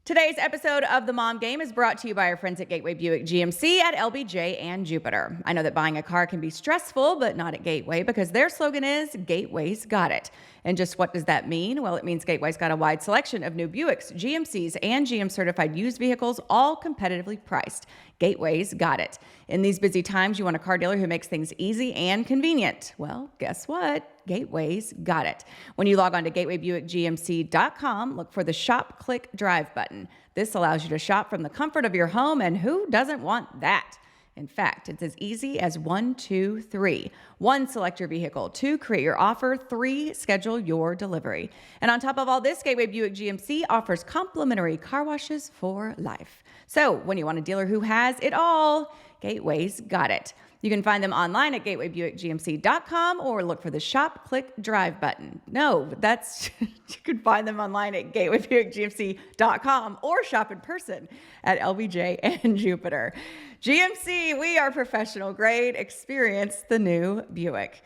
Today's episode of The Mom Game is brought to you by our friends at Gateway Buick GMC at LBJ and Jupiter. I know that buying a car can be stressful, but not at Gateway because their slogan is Gateway's got it. And just what does that mean? Well, it means Gateway's got a wide selection of new Buicks, GMCs, and GM certified used vehicles, all competitively priced. Gateway's got it. In these busy times, you want a car dealer who makes things easy and convenient. Well, guess what? Gateway's got it. When you log on to gatewaybuickgmc.com, look for the Shop, Click, Drive button. This allows you to shop from the comfort of your home, and who doesn't want that? In fact, it's as easy as 1, 2, 3. 1, select your vehicle. 2, create your offer. 3, schedule your delivery. And on top of all this, Gateway Buick GMC offers complimentary car washes for life. So when you want a dealer who has it all, Gateway's got it. You can find them online at gatewaybuickgmc.com or look for the Shop, Click, Drive button. No, that's you can find them online at gatewaybuickgmc.com or shop in person at LBJ and Jupiter. GMC, we are professional grade. Experience the new Buick.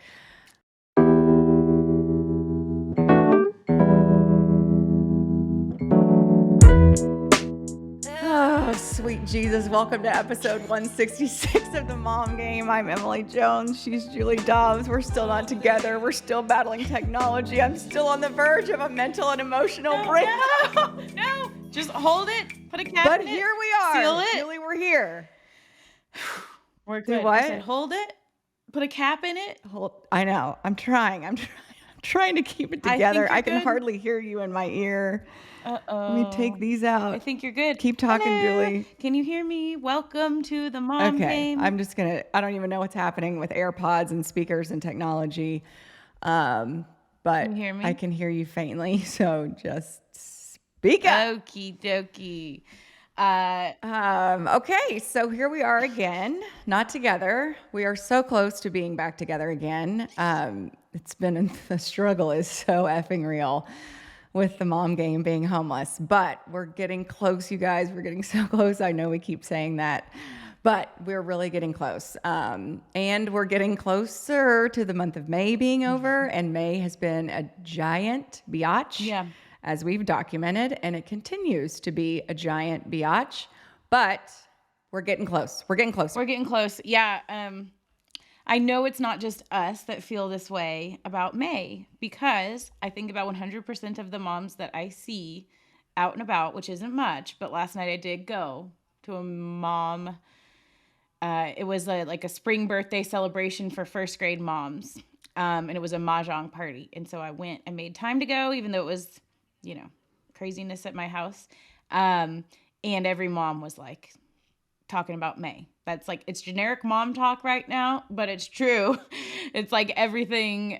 Oh, sweet Jesus. Welcome to episode 166 of The Mom Game. I'm Emily Jones. She's Julie Dobbs. We're still not together. We're still battling technology. I'm still on the verge of a mental and emotional breakdown. No, just hold it. Put a cap But in here it. we are. Seal it. Julie, we're here. We're Do good. what? I said, hold it. Put a cap in it. I know. I'm trying to keep it I think together. you're I can good. hardly hear you in my ear. Uh-oh. Let me take these out. I think you're good. Keep talking, Hello. Julie. Can you hear me? Welcome to the Mom Game. I'm just going to, I don't even know what's happening with AirPods and speakers and technology. But Can you hear me? I can hear you faintly. So just speak up. Okie dokie. Okay. So here we are again, not together. We are so close to being back together again. It's been, the struggle is so effing real with the Mom Game being homeless, but we're getting close, you guys. We're getting so close. I know we keep saying that, but we're really getting close. And we're getting closer to the month of May being over, and May has been a giant biatch, as we've documented, and it continues to be a giant biatch, but we're getting close. We're getting closer. We're getting close. Yeah. I know it's not just us that feel this way about May, because I think about 100% of the moms that I see out and about, which isn't much, but last night I did go to a mom. It was like a spring birthday celebration for first grade moms. And it was a mahjong party. And so I went, I made time to go, even though it was, craziness at my house. And every mom was like talking about May. That's like, it's generic mom talk right now, but it's true. It's like everything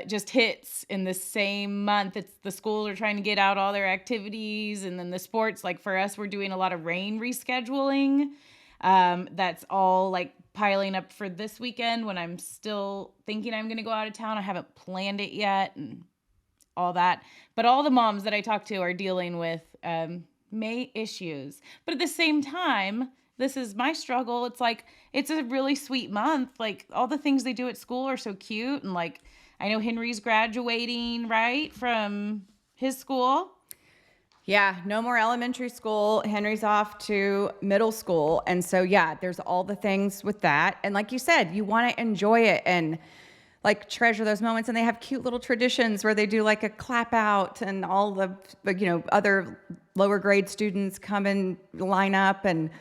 just hits in the same month. It's the schools are trying to get out all their activities, and then the sports, like for us, we're doing a lot of rain rescheduling. That's all like piling up for this weekend when I'm still thinking I'm going to go out of town. I haven't planned it yet and all that. But all the moms that I talk to are dealing with May issues. But at the same time, this is my struggle. It's like, it's a really sweet month. Like all the things they do at school are so cute. And like, I know Henry's graduating, right, from his school. Yeah, no more elementary school. Henry's off to middle school. And so, yeah, there's all the things with that. And like you said, you want to enjoy it and like treasure those moments. And they have cute little traditions where they do like a clap out, and all the, other lower grade students come and line up, and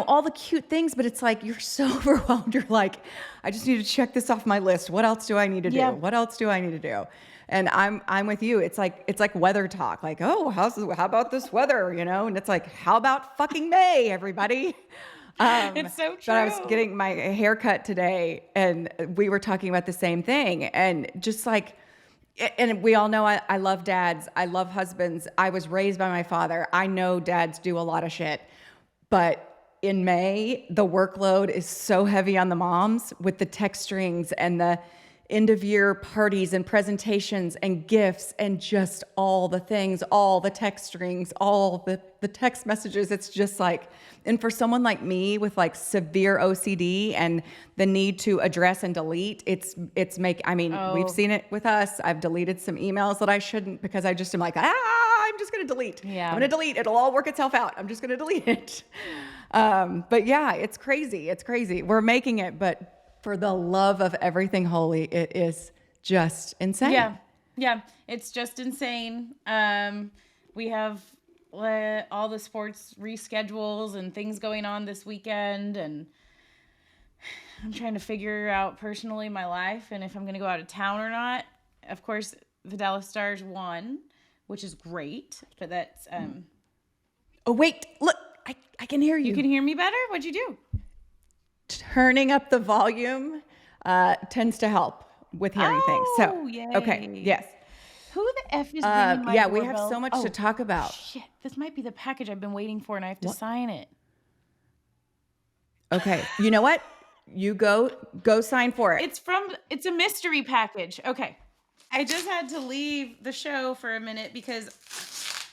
all the cute things, but it's like, you're so overwhelmed. You're like, I just need to check this off my list. What else do I need to do? What else do I need to do? And I'm with you. It's like weather talk. Like, oh, how about this weather? And it's like, how about fucking May, everybody? It's so true. But I was getting my hair cut today, and we were talking about the same thing. And just like, and we all know I love dads. I love husbands. I was raised by my father. I know dads do a lot of shit. But in May, the workload is so heavy on the moms with the text strings and the end of year parties and presentations and gifts and just all the things, all the text strings, all the text messages. It's just like, and for someone like me with like severe OCD and the need to address and delete, we've seen it with us. I've deleted some emails that I shouldn't, because I just am like, I'm I'm just going to delete. Yeah. I'm going to delete. It'll all work itself out. I'm just going to delete it. But yeah, it's crazy. It's crazy. We're making it, but for the love of everything holy, it is just insane. Yeah. Yeah. It's just insane. We have all the sports reschedules and things going on this weekend, and I'm trying to figure out personally my life and if I'm going to go out of town or not. Of course, the Dallas Stars won, which is great, but that's Oh, wait, look, I can hear you. You can hear me better? What'd you do? Turning up the volume tends to help with hearing things. So, yay. okay, yes. Who the F is ringing my yeah, we doorbell? have so much to talk about. Shit, this might be the package I've been waiting for, and I have to sign it. Okay, you know what? You go sign for it. It's a mystery package. Okay. I just had to leave the show for a minute because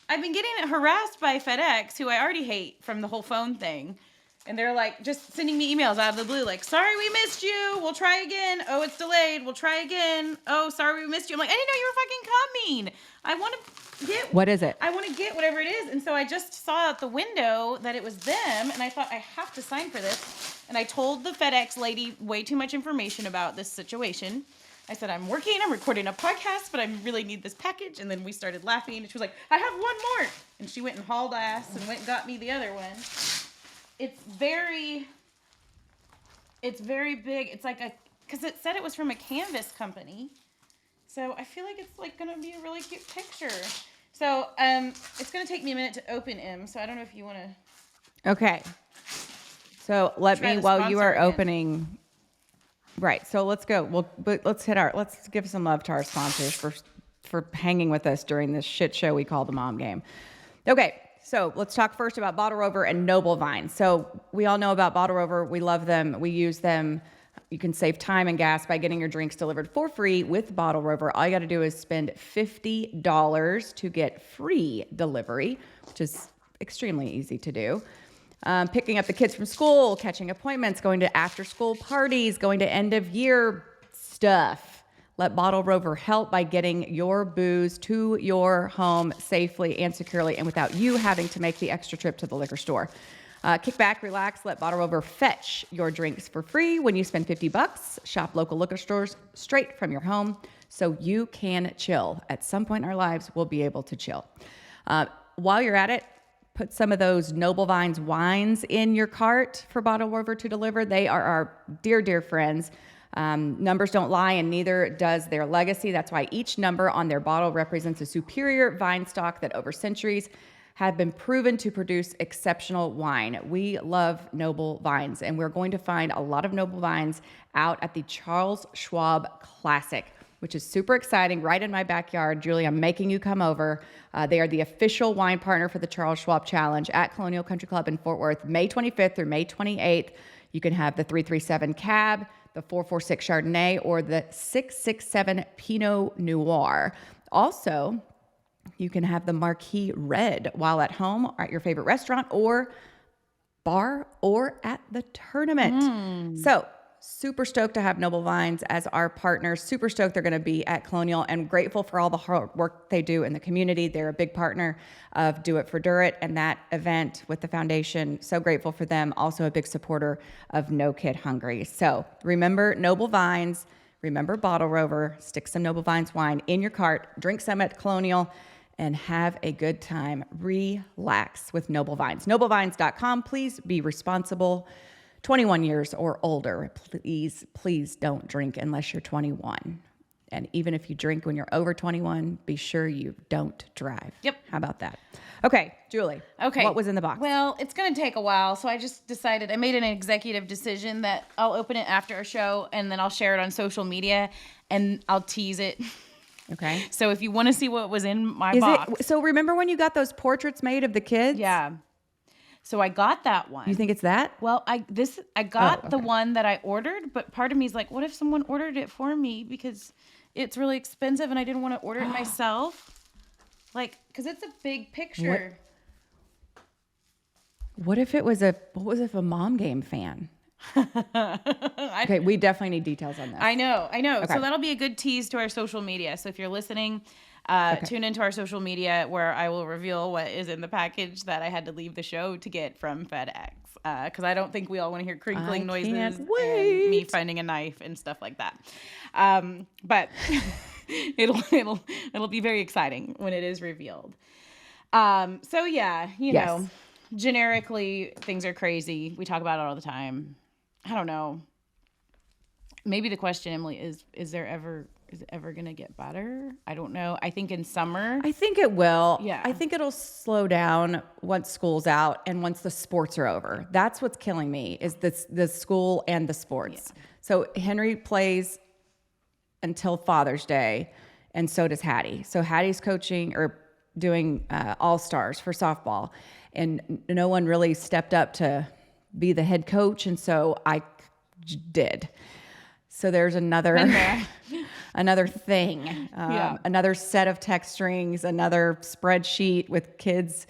I've been getting harassed by FedEx, who I already hate from the whole phone thing. And they're like just sending me emails out of the blue, like, sorry, we missed you. We'll try again. Oh, it's delayed. We'll try again. Oh, sorry, we missed you. I'm like, I didn't know you were fucking coming. I want to get. What is it? I want to get whatever it is. And so I just saw out the window that it was them. And I thought, I have to sign for this. And I told the FedEx lady way too much information about this situation. I said, I'm recording a podcast, but I really need this package. And then we started laughing. And she was like, I have one more. And she went and hauled ass and went and got me the other one. It's very big. It's like because it said it was from a canvas company. So I feel like it's like going to be a really cute picture. So it's going to take me a minute to open him. So I don't know if you want to. Okay. So let me, while you are again. opening. Right. So let's go. Let's give some love to our sponsors for hanging with us during this shit show we call the Mom Game. Okay. So let's talk first about Bottle Rover and Noble Vine. So we all know about Bottle Rover. We love them. We use them. You can save time and gas by getting your drinks delivered for free with Bottle Rover. All you got to do is spend $50 to get free delivery, which is extremely easy to do. Picking up the kids from school, catching appointments, going to after-school parties, going to end-of-year stuff. Let Bottle Rover help by getting your booze to your home safely and securely and without you having to make the extra trip to the liquor store. Kick back, relax, let Bottle Rover fetch your drinks for free when you spend $50. Shop local liquor stores straight from your home so you can chill. At some point in our lives, we'll be able to chill. While you're at it, put some of those Noble Vines wines in your cart for Bottle Rover to deliver. They are our dear, dear friends. Numbers don't lie, and neither does their legacy. That's why each number on their bottle represents a superior vine stock that over centuries have been proven to produce exceptional wine. We love Noble Vines, and we're going to find a lot of Noble Vines out at the Charles Schwab Classic, which is super exciting, right in my backyard. Julie, I'm making you come over. They are the official wine partner for the Charles Schwab Challenge at Colonial Country Club in Fort Worth, May 25th through May 28th. You can have the 337 Cab, the 446 Chardonnay, or the 667 Pinot Noir. Also, you can have the Marquis Red while at home or at your favorite restaurant or bar or at the tournament. So super stoked to have Noble Vines as our partners. Super stoked they're going to be at Colonial and grateful for all the hard work they do in the community. They're a big partner of Do It for Durrett and that event with the foundation. So grateful for them. Also a big supporter of No Kid Hungry. So remember Noble Vines, remember Bottle Rover, stick some Noble Vines wine in your cart, drink some at Colonial, and have a good time. Relax with Noble Vines. NobleVines.com. Please be responsible. 21 years or older, please don't drink unless you're 21. And even if you drink when you're over 21, be sure you don't drive. Yep. How about that? Okay, Julie. Okay. What was in the box? Well, it's going to take a while, so I just decided, I made an executive decision that I'll open it after our show, and then I'll share it on social media, and I'll tease it. Okay. So if you want to see what was in my box. So remember when you got those portraits made of the kids? Yeah. So I got that one. You think it's that? Well, I got the one that I ordered, but part of me is like, what if someone ordered it for me because it's really expensive and I didn't want to order it myself? Like, because it's a big picture. What if it was a Mom Game fan? Okay, we definitely need details on this. I know. Okay. So that'll be a good tease to our social media. So if you're listening, Okay. Tune into our social media where I will reveal what is in the package that I had to leave the show to get from FedEx. Because I don't think we all want to hear crinkling I noises can't and me wait. finding a knife and stuff like that. But it'll be very exciting when it is revealed. So yeah, Yes. generically things are crazy. We talk about it all the time. I don't know. Maybe the question, Emily, is is it ever gonna get better? I don't know. I think in summer. I think it will. Yeah. I think it'll slow down once school's out and once the sports are over. That's what's killing me is the school and the sports. So Henry plays until Father's Day, and so does Hattie. So Hattie's coaching or doing all stars for softball, and no one really stepped up to be the head coach, and so I did. So there's another another thing, another set of text strings, another spreadsheet with kids,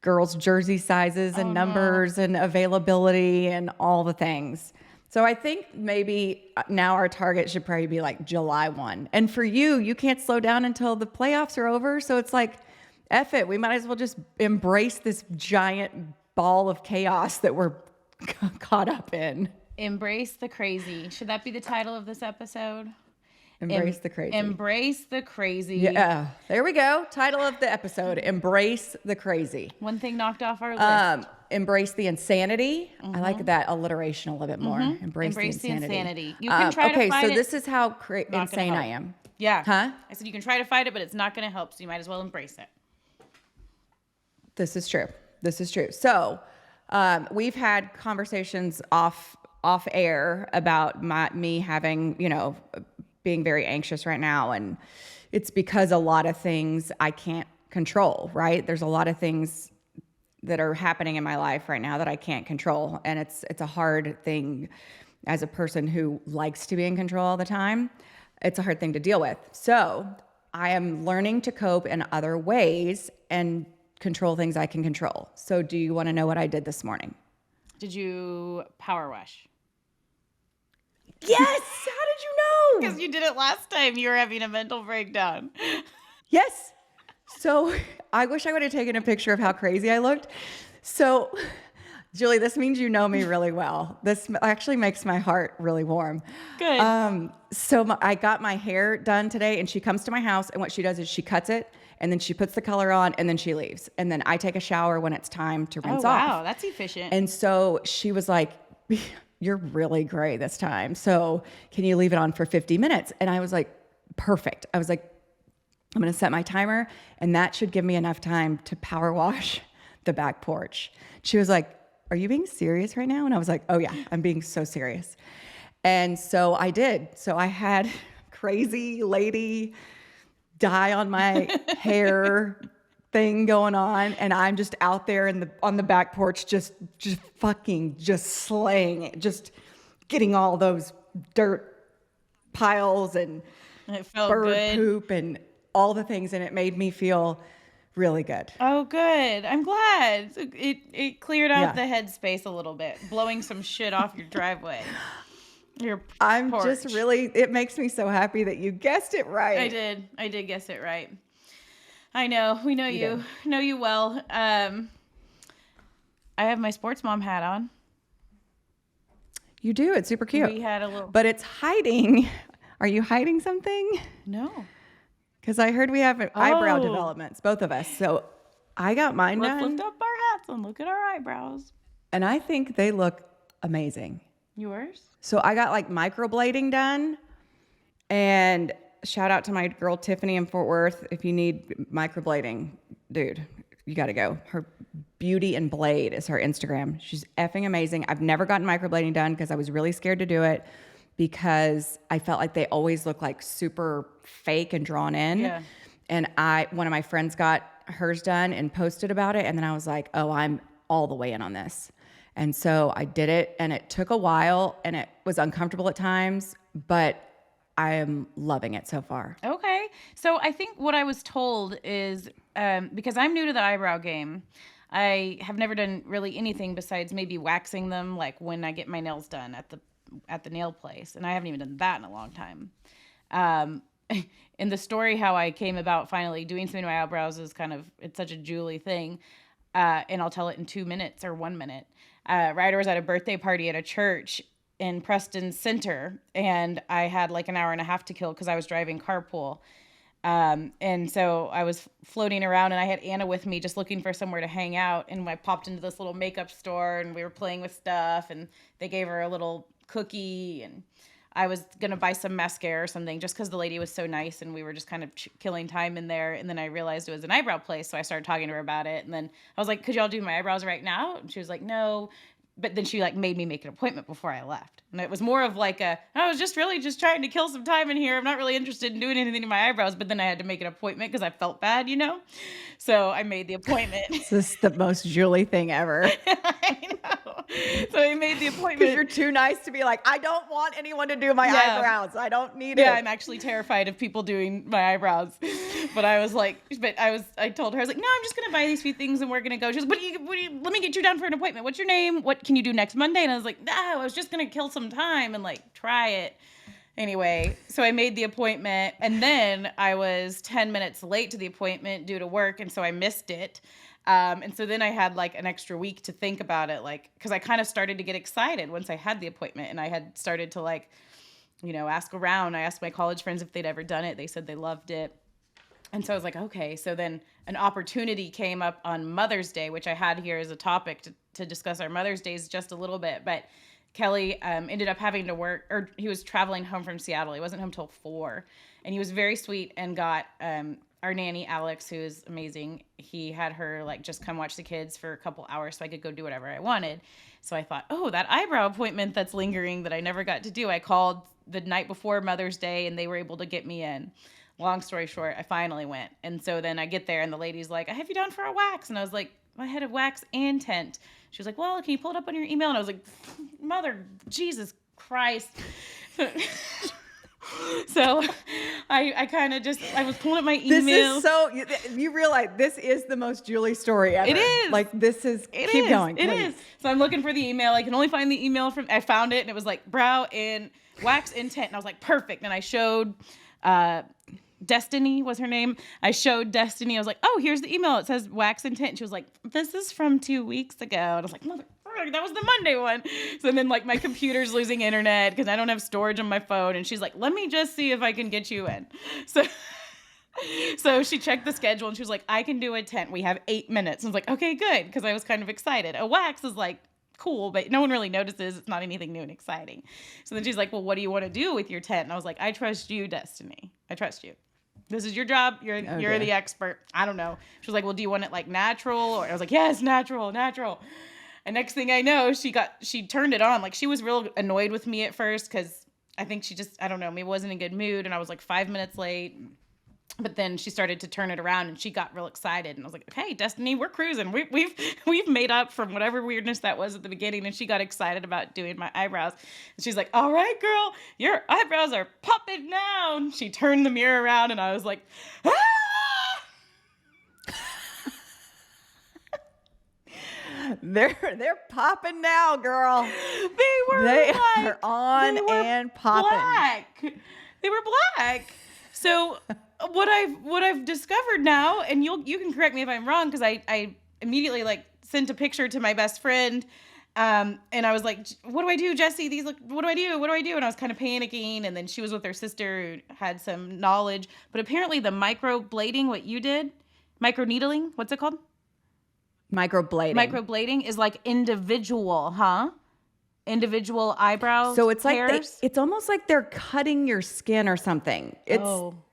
girls' jersey sizes and numbers and availability and all the things. So I think maybe now our target should probably be like July 1. And for you, you can't slow down until the playoffs are over. So it's like, F it. We might as well just embrace this giant ball of chaos that we're caught up in. Embrace the crazy. Should that be the title of this episode? Embrace the crazy. Embrace the crazy. Yeah, there we go. Title of the episode: Embrace the crazy. One thing knocked off our list. Embrace the insanity. I like that alliteration a little bit more. Embrace the insanity. You can try to fight so it. this is how insane help. I am. Yeah. Huh? I said you can try to fight it, but it's not going to help. So you might as well embrace it. This is true. This is true. So we've had conversations off air about me having, being very anxious right now, and it's because a lot of things I can't control. Right? There's a lot of things that are happening in my life right now that I can't control, and it's a hard thing as a person who likes to be in control all the time. It's a hard thing to deal with. So I am learning to cope in other ways and control things I can control. So do you want to know what I did this morning? Did you power wash? Yes. How did you know? Because you did it last time. You were having a mental breakdown. Yes. So I wish I would have taken a picture of how crazy I looked. So Julie, this means you know me really well. This actually makes my heart really warm. Good. I got my hair done today, and she comes to my house, and what she does is she cuts it, and then she puts the color on, and then she leaves. And then I take a shower when it's time to rinse off. Wow, that's efficient. And so she was like, "You're really gray this time. So can you leave it on for 50 minutes?" And I was like, perfect. I was like, I'm going to set my timer, and that should give me enough time to power wash the back porch. She was like, "Are you being serious right now?" And I was like, "Oh yeah, I'm being so serious." And so I did. So I had crazy lady dye on my hair thing going on, and I'm just out there on the back porch just slaying it, just getting all those dirt piles and it felt bird good. poop and all the things, and it made me feel really good. Oh, good. I'm glad. It cleared out Yeah. the headspace a little bit, blowing some shit off your driveway. Your I'm porch. just really, it makes me so happy that you guessed it right. I did guess it right. I know. We know you. Know you well. I have my sports mom hat on. You do. It's super cute. We had a little. But it's hiding. Are you hiding something? No. Because I heard we have eyebrow Oh. developments, both of us. So I got mine Let's done, lift up our hats and look at our eyebrows. and I think they look amazing. Yours? So I got like microblading done, and shout out to my girl Tiffany in Fort Worth. If you need microblading, dude, you got to go. Her Beauty and Blade is her Instagram. She's effing amazing. I've never gotten microblading done because I was really scared to do it because I felt like they always look like super fake and drawn in. Yeah. And one of my friends got hers done and posted about it, and then I was like, oh, I'm all the way in on this. And so I did it, and it took a while, and it was uncomfortable at times, but I am loving it so far. Okay. So I think what I was told is because I'm new to the eyebrow game, I have never done really anything besides maybe waxing them, like when I get my nails done at the nail place, and I haven't even done that in a long time. in the story, how I came about finally doing something to my eyebrows is it's such a Julie thing. And I'll tell it in 2 minutes or 1 minute. Ryder was at a birthday party at a church in Preston Center, and I had like an hour and a half to kill because I was driving carpool. And so I was floating around, and I had Anna with me just looking for somewhere to hang out. And I popped into this little makeup store, and we were playing with stuff, and they gave her a little cookie, and I was going to buy some mascara or something just because the lady was so nice, and we were just kind of killing time in there. And then I realized it was an eyebrow place, so I started talking to her about it. And then I was like, could y'all do my eyebrows right now? And she was like, no. But then she like made me make an appointment before I left. And it was more of like I was just really just trying to kill some time in here. I'm not really interested in doing anything to my eyebrows. But then I had to make an appointment because I felt bad, So I made the appointment. This is the most Julie thing ever. I know. So I made the appointment. Because you're too nice to be like, I don't want anyone to do my eyebrows. I don't need it. Yeah, I'm actually terrified of people doing my eyebrows. But I told her, I was like, no, I'm just going to buy these few things and we're going to go. She was, let me get you down for an appointment. What's your name? What can you do next Monday? And I was like, no, I was just going to kill some time and like try it. Anyway, so I made the appointment, and then I was 10 minutes late to the appointment due to work, and so I missed it. And so then I had like an extra week to think about it, like, because I kind of started to get excited once I had the appointment, and I had started to like, ask around. I asked my college friends if they'd ever done it. They said they loved it. And so I was like, okay. So then an opportunity came up on Mother's Day, which I had here as a topic to discuss our Mother's Days just a little bit. But Kelly ended up having to work, or he was traveling home from Seattle. He wasn't home till 4. And he was very sweet and got our nanny, Alex, who is amazing. He had her like just come watch the kids for a couple hours so I could go do whatever I wanted. So I thought, oh, that eyebrow appointment that's lingering that I never got to do. I called the night before Mother's Day and they were able to get me in. Long story short, I finally went. And so then I get there and the lady's like, I have you down for a wax. And I was like, I had a wax and tint. She was like, well, can you pull it up on your email? And I was like, Mother, Jesus Christ. So I kind of I was pulling up my email. This is so, you realize this is the most Julie story ever. It is. Like this is, keep going, please. It is. So I'm looking for the email. I can only find the email I found it and it was like brow and wax and tint. And I was like, perfect. And I showed, Destiny was her name. I showed Destiny. I was like, oh, here's the email. It says wax and tint. And she was like, this is from 2 weeks ago. And I was like, motherfucker, that was the Monday one. So then like my computer's losing internet because I don't have storage on my phone. And she's like, let me just see if I can get you in. So she checked the schedule and she was like, I can do a tint. We have 8 minutes. And I was like, okay, good. Because I was kind of excited. A wax is like cool, but no one really notices. It's not anything new and exciting. So then she's like, well, what do you want to do with your tint? And I was like, I trust you, Destiny. I trust you. This is your job. You're the expert. I don't know. She was like, well, do you want it like natural? Or I was like, yes, natural. And next thing I know, she turned it on. Like she was real annoyed with me at first because I think she just, I don't know, maybe wasn't in a good mood. And I was like 5 minutes late. But then she started to turn it around and she got real excited. And I was like, okay, Destiny, we're cruising. We've made up from whatever weirdness that was at the beginning. And she got excited about doing my eyebrows. And she's like, all right, girl, your eyebrows are popping now. And she turned the mirror around and I was like, ah! They're popping now, girl. They are on and popping. Black. They were black. So what I've discovered now, and you can correct me if I'm wrong, because I immediately like sent a picture to my best friend, and I was like, what do I do, Jesse? What do I do? And I was kind of panicking, and then she was with her sister who had some knowledge, but apparently the microblading, what you did, microneedling, what's it called? Microblading is like individual, huh? Individual eyebrow so it's hairs? Like it's almost like they're cutting your skin or something.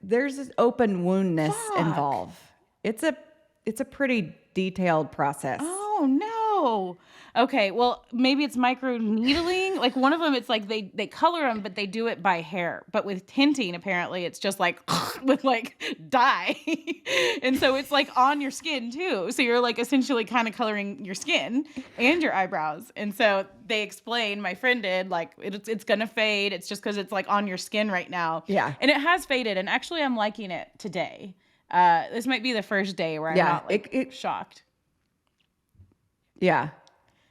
There's this open woundness involved. It's a pretty detailed process. Oh no. Okay, well maybe it's micro needling. Like one of them, it's like they color them, but they do it by hair. But with tinting, apparently it's just like with like dye, and so it's like on your skin too. So you're like essentially kind of coloring your skin and your eyebrows. And so they explained, my friend did, like it's gonna fade. It's just because it's like on your skin right now. Yeah, and it has faded. And actually, I'm liking it today. This might be the first day where I'm not like shocked. Yeah.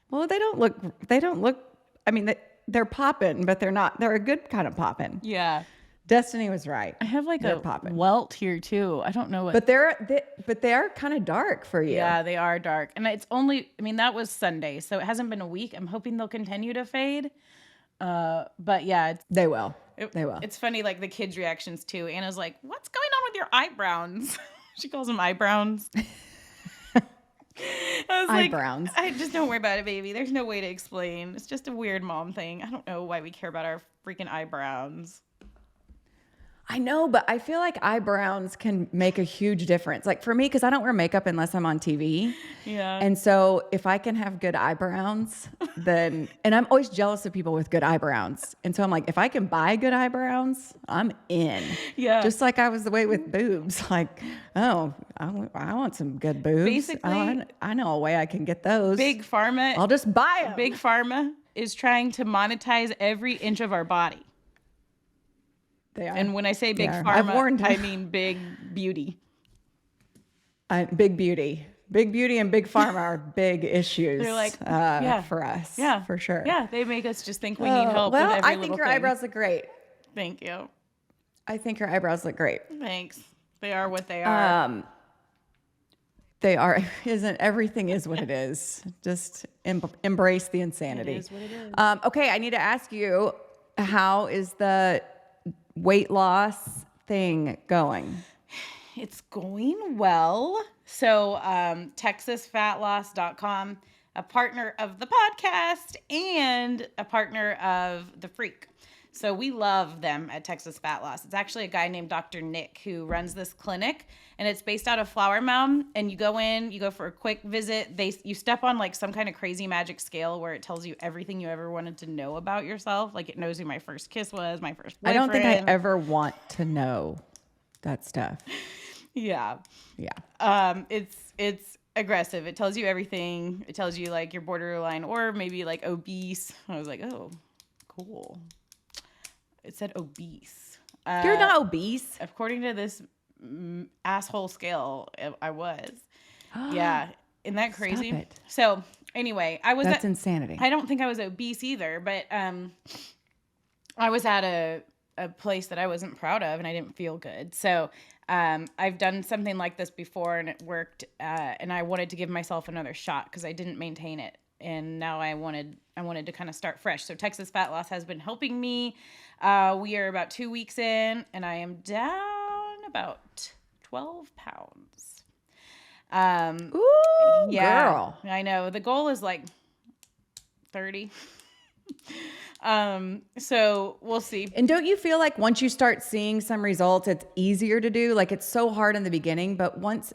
Well, they don't look, I mean, they're popping, but they're not, they're a good kind of popping. Yeah. Destiny was right. I have like They're a popping. welt here too. I don't know what. But they are kind of dark for you. Yeah, they are dark. And it's only, I mean, that was Sunday, so it hasn't been a week. I'm hoping they'll continue to fade. But yeah, They will. They will. It's funny, like the kids' reactions too. Anna's like, "What's going on with your eyebrows?" She calls them eyebrows. I was Eyebrowns. like, I just don't worry about it, baby. There's no way to explain. It's just a weird mom thing. I don't know why we care about our freaking eyebrows. I know, but I feel like eyebrows can make a huge difference. Like for me, because I don't wear makeup unless I'm on TV. Yeah. And so if I can have good eyebrows, then, and I'm always jealous of people with good eyebrows. And so I'm like, if I can buy good eyebrows, I'm in. Yeah. Just like I was the way with boobs. Like, oh, I want some good boobs. Basically, I know a way I can get those. Big Pharma. I'll just buy them. Big Pharma is trying to monetize every inch of our body. They are. And when I say big pharma, I mean big beauty. Big beauty. Big beauty and big pharma are big issues. They're like, for us. Yeah. For sure. Yeah, they make us just think we need help Well, with every I think little your thing. eyebrows look great. Thank you. I think your eyebrows look great. Thanks. They are what they are. They are. Isn't everything is what it is? Just embrace the insanity. It is what it is. Okay, I need to ask you, how is the weight loss thing going? It's going well. So TexasFatLoss.com, a partner of the podcast and a partner of The Freak. So we love them at Texas Fat Loss. It's actually a guy named Dr. Nick who runs this clinic, and it's based out of Flower Mound. And you go in, you go for a quick visit. You step on like some kind of crazy magic scale where it tells you everything you ever wanted to know about yourself. Like it knows who my first kiss was, my first boyfriend. I don't think I ever want to know that stuff. Yeah. Yeah. It's aggressive. It tells you everything. It tells you like you're borderline or maybe like obese. I was like, oh, cool. It said obese. You're not obese. According to this asshole scale, I was. Yeah. Isn't that crazy? Stop it. So anyway, That's insanity. I don't think I was obese either, but I was at a place that I wasn't proud of and I didn't feel good. So I've done something like this before and it worked. And I wanted to give myself another shot because I didn't maintain it. And now I wanted to kind of start fresh. So Texas Fat Loss has been helping me. We are about 2 weeks in, and I am down about 12 pounds. Ooh, Yeah, girl. I know. The goal is like 30. So we'll see. And don't you feel like once you start seeing some results, it's easier to do? Like it's so hard in the beginning, but 12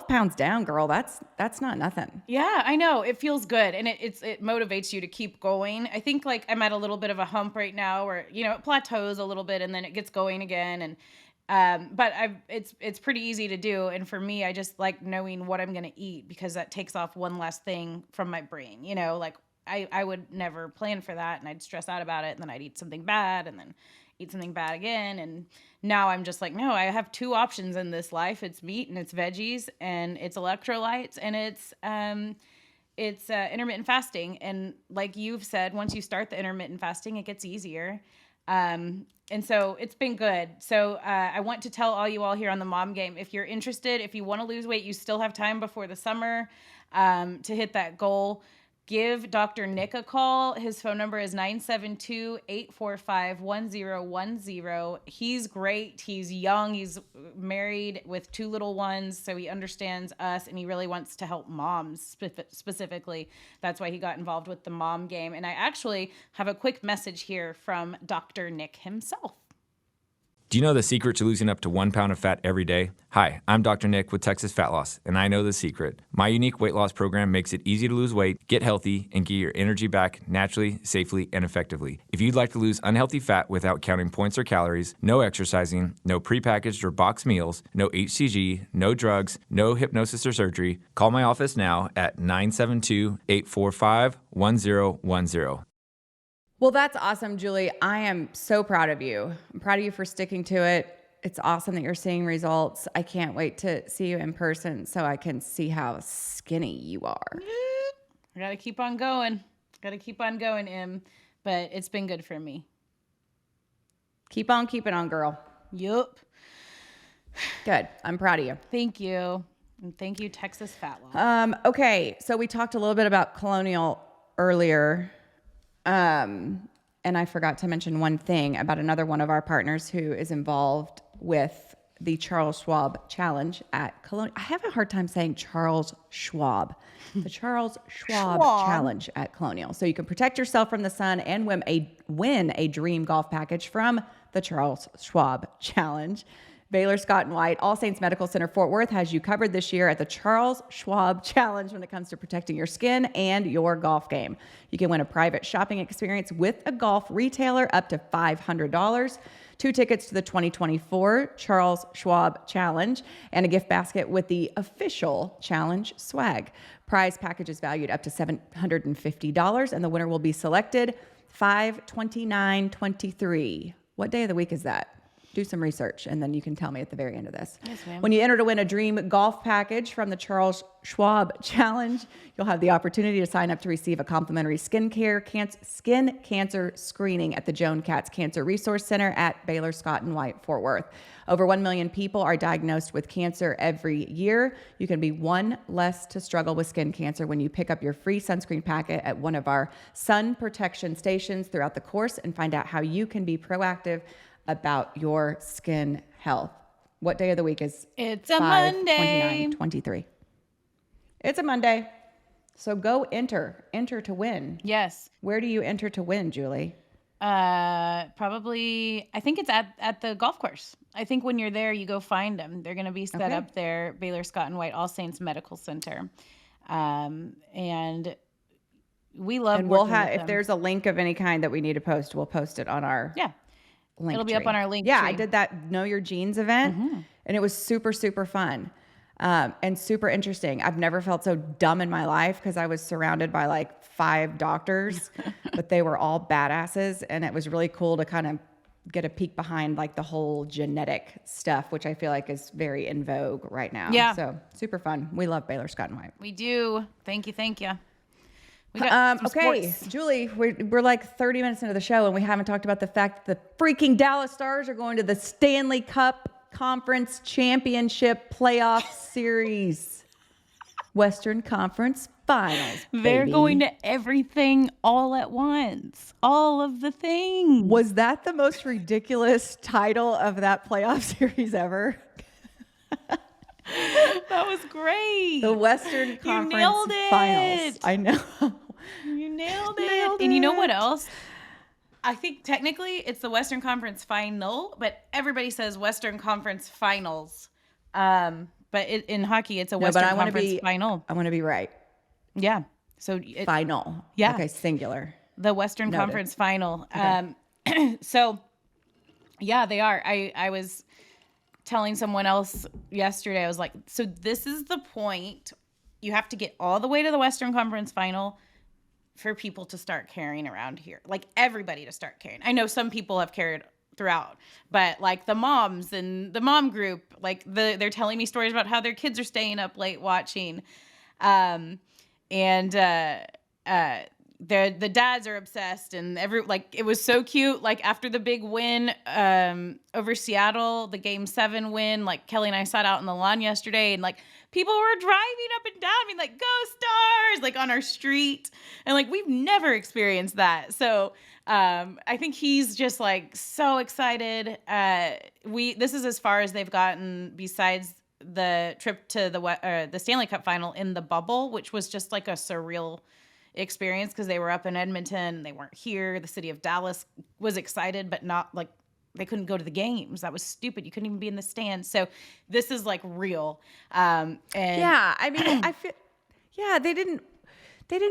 pounds down, girl, that's not nothing. Yeah, I know. It feels good and it motivates you to keep going. I think like I'm at a little bit of a hump right now where, it plateaus a little bit and then it gets going again. And, but it's pretty easy to do. And for me, I just like knowing what I'm going to eat because that takes off one less thing from my brain, like I would never plan for that and I'd stress out about it and then I'd eat something bad and then eat something bad again. And now I'm just like, no, I have two options in this life. It's meat and it's veggies and it's electrolytes and it's intermittent fasting. And like you've said, once you start the intermittent fasting, it gets easier. And so it's been good. So I want to tell all you all here on the Mom Game, if you're interested, if you want to lose weight, you still have time before the summer to hit that goal. Give Dr. Nick a call. His phone number is 972-845-1010. He's great. He's young. He's married with 2 little ones, so he understands us, and he really wants to help moms specifically. That's why he got involved with the Mom Game. And I actually have a quick message here from Dr. Nick himself. Do you know the secret to losing up to 1 pound of fat every day? Hi, I'm Dr. Nick with Texas Fat Loss, and I know the secret. My unique weight loss program makes it easy to lose weight, get healthy, and get your energy back naturally, safely, and effectively. If you'd like to lose unhealthy fat without counting points or calories, no exercising, no prepackaged or boxed meals, no HCG, no drugs, no hypnosis or surgery, call my office now at 972-845-1010. Well, that's awesome, Julie. I am so proud of you. I'm proud of you for sticking to it. It's awesome that you're seeing results. I can't wait to see you in person so I can see how skinny you are. I got to keep on going. Em. But it's been good for me. Keep on keeping on, girl. Yup. Good. I'm proud of you. Thank you. And thank you, Texas Fat Loss. Okay, so we talked a little bit about Colonial earlier, and I forgot to mention one thing about another one of our partners who is involved with the Charles Schwab Challenge at Colonial. I have a hard time saying Charles Schwab. The Charles Schwab Challenge at Colonial. So you can protect yourself from the sun and win a dream golf package from the Charles Schwab Challenge. Baylor Scott & White All Saints Medical Center Fort Worth has you covered this year at the Charles Schwab Challenge when it comes to protecting your skin and your golf game. You can win a private shopping experience with a golf retailer up to $500, 2 tickets to the 2024 Charles Schwab Challenge, and a gift basket with the official challenge swag. Prize package is valued up to $750, and the winner will be selected 5/29/23. What day of the week is that? Do some research, and then you can tell me at the very end of this. Yes, ma'am. When you enter to win a dream golf package from the Charles Schwab Challenge, you'll have the opportunity to sign up to receive a complimentary skin cancer screening at the Joan Katz Cancer Resource Center at Baylor Scott & White, Fort Worth. Over 1 million people are diagnosed with cancer every year. You can be one less to struggle with skin cancer when you pick up your free sunscreen packet at one of our sun protection stations throughout the course and find out how you can be proactive about your skin health. What day of the week is It's a Monday. 23. It's a Monday. So go enter to win. Yes. Where do you enter to win, Julie? Probably, I think it's at the golf course. I think when you're there, you go find them. They're going to be set up there, Baylor Scott & White All Saints Medical Center. And we love And we'll working have, with if them. there's a link of any kind that we need to post, we'll post it on our link It'll be up tree. on our link Yeah, tree. I did that Know Your Jeans event, and it was super, super fun and super interesting. I've never felt so dumb in my life because I was surrounded by like 5 doctors, but they were all badasses, and it was really cool to kind of get a peek behind like the whole genetic stuff, which I feel like is very in vogue right now. Yeah. So super fun. We love Baylor Scott & White. We do. Thank you. We got some Okay, sports. Julie, we're like 30 minutes into the show and we haven't talked about the fact that the freaking Dallas Stars are going to the Stanley Cup Conference Championship Playoff Series. Western Conference Finals. They're baby. going to everything all at once. All of the things. Was that the most ridiculous title of that playoff series ever? That was great. The Western Conference nailed it. Finals. I know. You nailed it. Nailed And you know what it. else? I think technically it's the Western Conference Final, but everybody says Western Conference Finals. But in hockey, it's a Western I wanna Conference Final. I want to be right. Yeah. So Final. Yeah. Okay, singular. the Western Noted. Conference Final. Okay. So, yeah, they are. I was telling someone else yesterday, I was like, so this is the point. You have to get all the way to the Western Conference Final for people to start carrying around here. Like everybody to start carrying. I know some people have carried throughout, but like the moms and the mom group, like they're telling me stories about how their kids are staying up late watching. The dads are obsessed, and it was so cute. Like after the big win over Seattle, the Game 7 win, like Kelly and I sat out in the lawn yesterday, and like people were driving up and down, being like, "Go Stars!" like on our street, and like we've never experienced that. So I think he's just like so excited. This is as far as they've gotten besides the trip to the Stanley Cup final in the bubble, which was just like a surreal experience because they were up in Edmonton, they weren't here. The city of Dallas was excited, but not like they couldn't go to the games. That was stupid. You couldn't even be in the stands. So this is like real. And Yeah, I mean, I feel, yeah, they didn't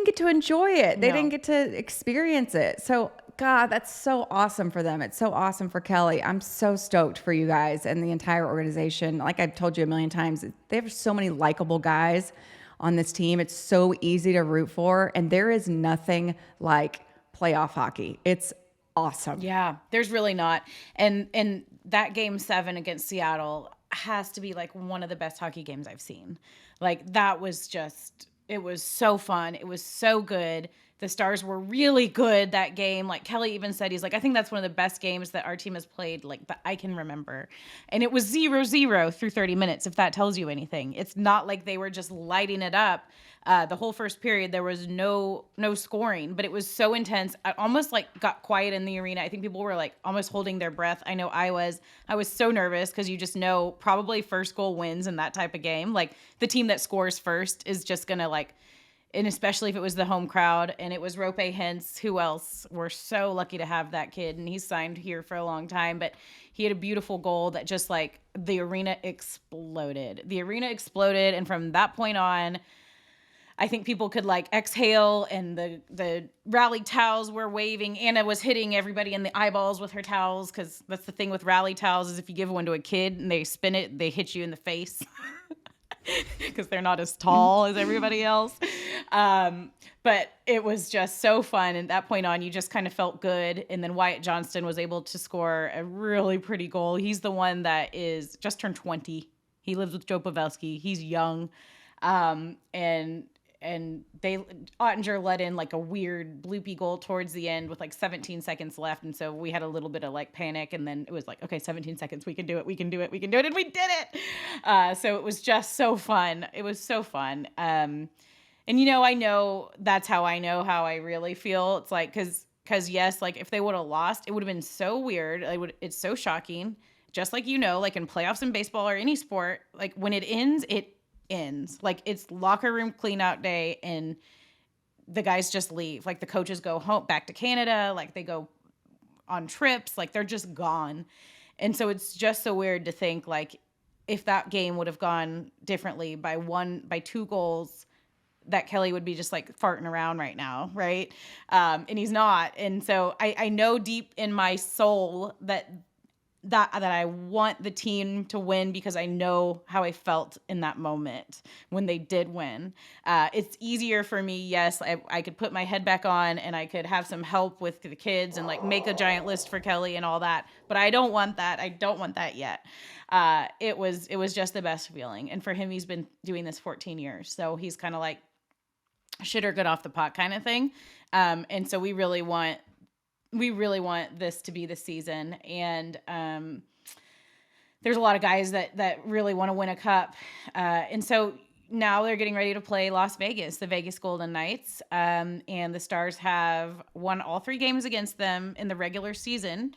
get to enjoy it. They No. didn't get to experience it. So, God, that's so awesome for them. It's so awesome for Kelly. I'm so stoked for you guys and the entire organization. Like I've told you a million times, they have so many likable guys on this team. It's so easy to root for, and there is nothing like playoff hockey. It's awesome. yeah, there's really not. And that Game 7 against Seattle has to be like one of the best hockey games I've seen. Like that was just, it was so fun. It was so good. The Stars were really good that game. Like Kelly even said, he's like, I think that's one of the best games that our team has played, like that I can remember. And it was 0-0 through 30 minutes, if that tells you anything. It's not like they were just lighting it up. The whole first period, there was no scoring, but it was so intense. I almost like got quiet in the arena. I think people were like almost holding their breath. I know I was so nervous because you just know probably first goal wins in that type of game. Like the team that scores first is just going to like, and especially if it was the home crowd and it was Rope Hintz, who else? We're so lucky to have that kid, and he's signed here for a long time, but he had a beautiful goal that just like the arena exploded. The arena exploded, and from that point on, I think people could like exhale, and the rally towels were waving. Anna was hitting everybody in the eyeballs with her towels, because that's the thing with rally towels is if you give one to a kid and they spin it, they hit you in the face. Because they're not as tall as everybody else. But it was just so fun. And at that point on, you just kind of felt good. And then Wyatt Johnston was able to score a really pretty goal. He's the one that is just turned 20. He lives with Joe Pavelski. He's young. And Ottinger let in like a weird bloopy goal towards the end with like 17 seconds left. And so we had a little bit of like panic, and then it was like, okay, 17 seconds, we can do it. And we did it. So it was just so fun. It was so fun. And I know that's how I know how I really feel. It's like, cause yes, like if they would have lost, it would have been so weird. It's so shocking. Just like, like in playoffs in baseball or any sport, like when it ends, it ends. Like it's locker room clean out day, and the guys just leave. Like the coaches go home back to Canada, like they go on trips, like they're just gone. And so it's just so weird to think like if that game would have gone differently by 2 goals, that Kelly would be just like farting around right now, right? And he's not. And so I know deep in my soul that I want the team to win, because I know how I felt in that moment when they did win. It's easier for me. Yes, I could put my head back on and I could have some help with the kids and like make a giant list for Kelly and all that. But I don't want that. I don't want that yet. It was just the best feeling. And for him, he's been doing this 14 years. So he's kind of like shit or get off the pot kind of thing. And so we really want this to be the season. And there's a lot of guys that really want to win a cup. And so now they're getting ready to play Las Vegas, the Vegas Golden Knights. And the Stars have won all 3 games against them in the regular season.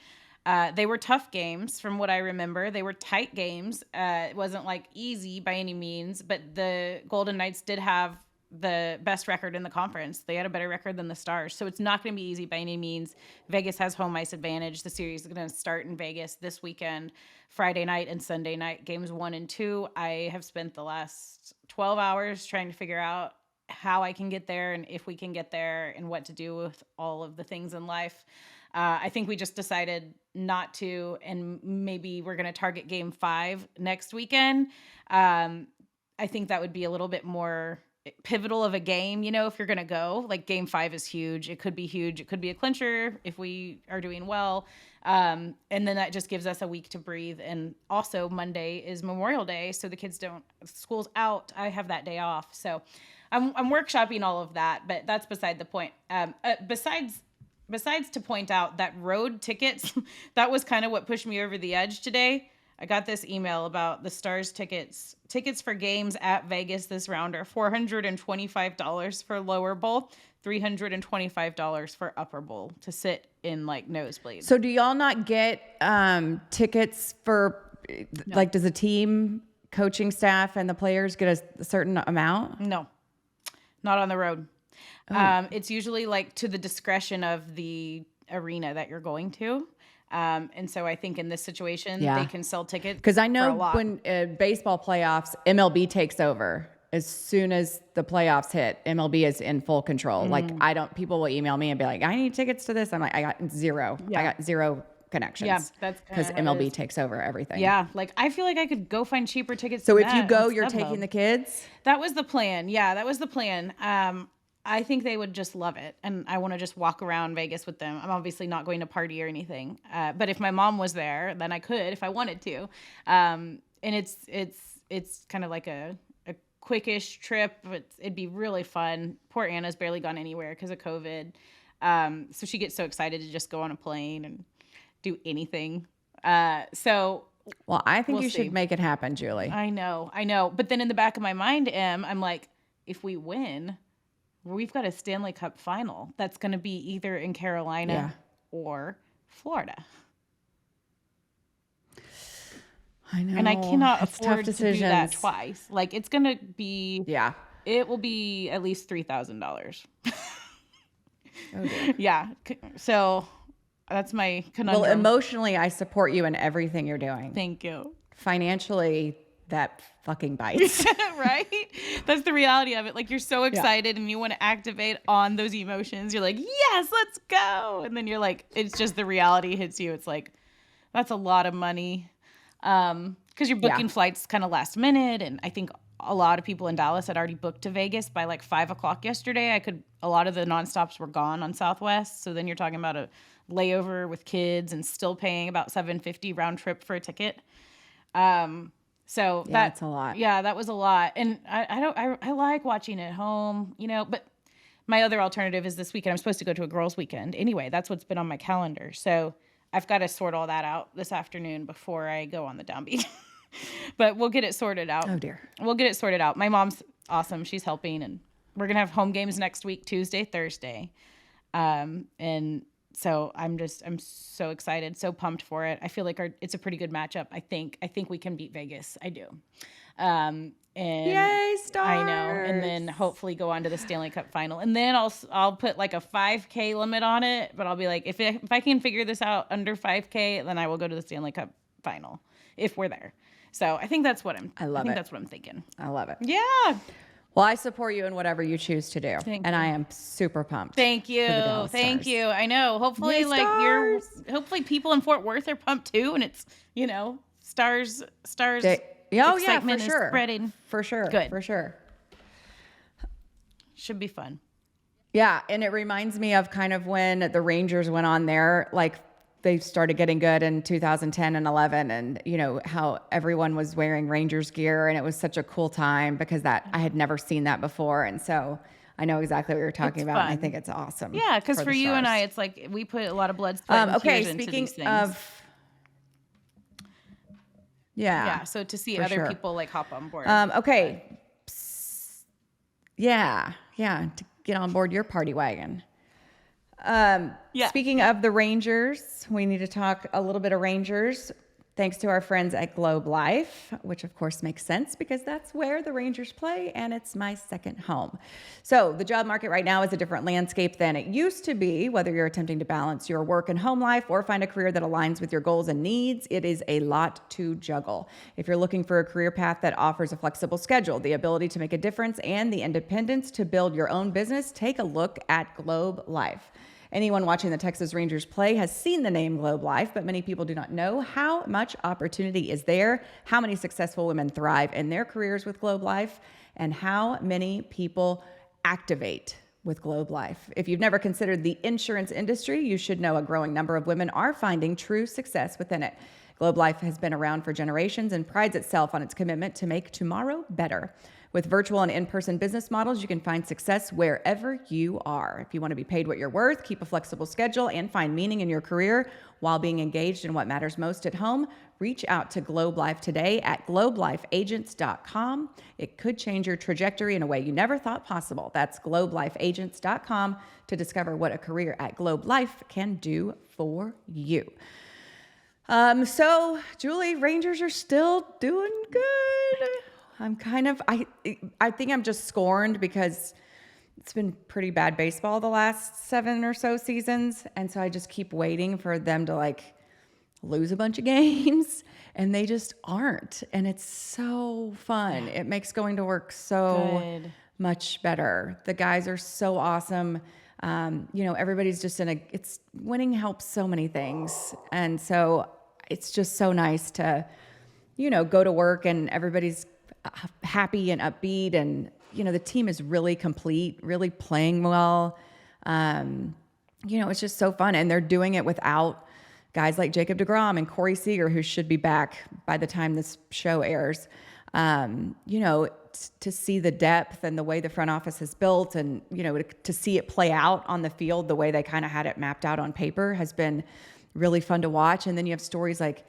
They were tough games from what I remember. They were tight games. It wasn't like easy by any means, but the Golden Knights did have the best record in the conference. They had a better record than the Stars. So it's not going to be easy by any means. Vegas has home ice advantage. The series is going to start in Vegas this weekend, Friday night and Sunday night, games 1 and 2. I have spent the last 12 hours trying to figure out how I can get there and if we can get there and what to do with all of the things in life. I think we just decided not to, and maybe we're going to target game 5 next weekend. I think that would be a little bit more pivotal of a game, if you're going to go. Like game 5 is huge. It could be huge. It could be a clincher if we are doing well. And then that just gives us a week to breathe. And also Monday is Memorial Day, so the kids school's out. I have that day off. So I'm workshopping all of that, but that's beside the point. Besides to point out that road tickets, that was kind of what pushed me over the edge today. I got this email about the Stars tickets. Tickets for games at Vegas this round are $425 for lower bowl, $325 for upper bowl to sit in like nosebleed. So do y'all not get tickets for like, does the team, coaching staff, and the players get a certain amount? No, not on the road. It's usually like to the discretion of the arena that you're going to. And so I think in this situation, they can sell tickets. Because I know when baseball playoffs, MLB takes over. As soon as the playoffs hit, MLB is in full control. Like people will email me and be like, I need tickets to this. I'm like, I got zero. Yeah. I got zero connections. Yeah, that's because MLB takes over everything. Yeah, like I feel like I could go find cheaper tickets. So if you go, you're taking the kids? That was the plan. Yeah, that was the plan. I think they would just love it. And I want to just walk around Vegas with them. I'm obviously not going to party or anything. But if my mom was there, then I could if I wanted to. And it's kind of like a quickish trip, but it'd be really fun. Poor Anna's barely gone anywhere because of COVID. So she gets so excited to just go on a plane and do anything. So Well, I think we'll you see. should make it happen, Julie. I know. But then in the back of my mind, I'm like, if we win, we've got a Stanley Cup final that's going to be either in Carolina or Florida. I know. And I cannot It's afford tough to do that decisions. twice. Like, it's going to be, Yeah. it will be at least $3,000. Oh, dear. Yeah. So that's my conundrum. Well, emotionally, I support you in everything you're doing. Thank you. Financially, that fucking bites. Right? That's the reality of it. Like, you're so excited and you want to activate on those emotions. You're like, yes, let's go. And then you're like, it's just the reality hits you. It's like, that's a lot of money. Because you're booking flights kind of last minute. And I think a lot of people in Dallas had already booked to Vegas by like 5:00 yesterday. A lot of the nonstops were gone on Southwest. So then you're talking about a layover with kids and still paying about $750 round trip for a ticket. So that's a lot. Yeah, that was a lot. And I like watching at home, but my other alternative is this weekend. I'm supposed to go to a girls' weekend. Anyway, that's what's been on my calendar. So I've got to sort all that out this afternoon before I go on the downbeat. But we'll get it sorted out. Oh, dear. We'll get it sorted out. My mom's awesome. She's helping. And we're going to have home games next week, Tuesday, Thursday. And so I'm so excited, so pumped for it. I feel like it's a pretty good matchup. I think we can beat Vegas. I do. And Yay, Stars! I know. And then hopefully go on to the Stanley Cup final. And then I'll put like a 5K limit on it, but I'll be like, if I can figure this out under 5K, then I will go to the Stanley Cup final if we're there. So I think that's what I love it. that's what I'm thinking. I love it. Yeah. Well, I support you in whatever you choose to do. Thank and you. I am super pumped. Thank you. Dallas Thank Stars. you. I know. Hopefully, Yay, hopefully people in Fort Worth are pumped too. And it's, stars. Oh, yeah, for excitement is sure. spreading. For sure. Good. For sure. Should be fun. Yeah. And it reminds me of kind of when the Rangers went on there, like they started getting good in 2010 and 11 and how everyone was wearing Rangers gear and it was such a cool time because I had never seen that before. And so I know exactly what you're talking about. And I think it's awesome. Yeah. Because for you and I, it's like we put a lot of blood, sweat, and tears into these things. Yeah. So to see other people like hop on board. Okay. Yeah. To get on board your party wagon. Speaking of the Rangers, we need to talk a little bit of Rangers. Thanks to our friends at Globe Life, which of course makes sense because that's where the Rangers play and it's my second home. So the job market right now is a different landscape than it used to be. Whether you're attempting to balance your work and home life or find a career that aligns with your goals and needs, it is a lot to juggle. If you're looking for a career path that offers a flexible schedule, the ability to make a difference, and the independence to build your own business, take a look at Globe Life. Anyone watching the Texas Rangers play has seen the name Globe Life, but many people do not know how much opportunity is there, how many successful women thrive in their careers with Globe Life, and how many people activate with Globe Life. If you've never considered the insurance industry, you should know a growing number of women are finding true success within it. Globe Life has been around for generations and prides itself on its commitment to make tomorrow better. With virtual and in-person business models, you can find success wherever you are. If you want to be paid what you're worth, keep a flexible schedule, and find meaning in your career while being engaged in what matters most at home, reach out to Globe Life today at globelifeagents.com. It could change your trajectory in a way you never thought possible. That's globelifeagents.com to discover what a career at Globe Life can do for you. So, Julie, Rangers are still doing good. I think I'm just scorned because it's been pretty bad baseball the last 7 or so seasons. And so I just keep waiting for them to lose a bunch of games and they just aren't. And it's so fun. It makes going to work so much better. The guys are so awesome. Everybody's just winning helps so many things. And so it's just so nice to, go to work and everybody's happy and upbeat, and the team is really complete, really playing well. It's just so fun, and they're doing it without guys like Jacob deGrom and Corey Seager, who should be back by the time this show airs. To see the depth and the way the front office is built, and to see it play out on the field the way they kind of had it mapped out on paper has been really fun to watch. And then you have stories like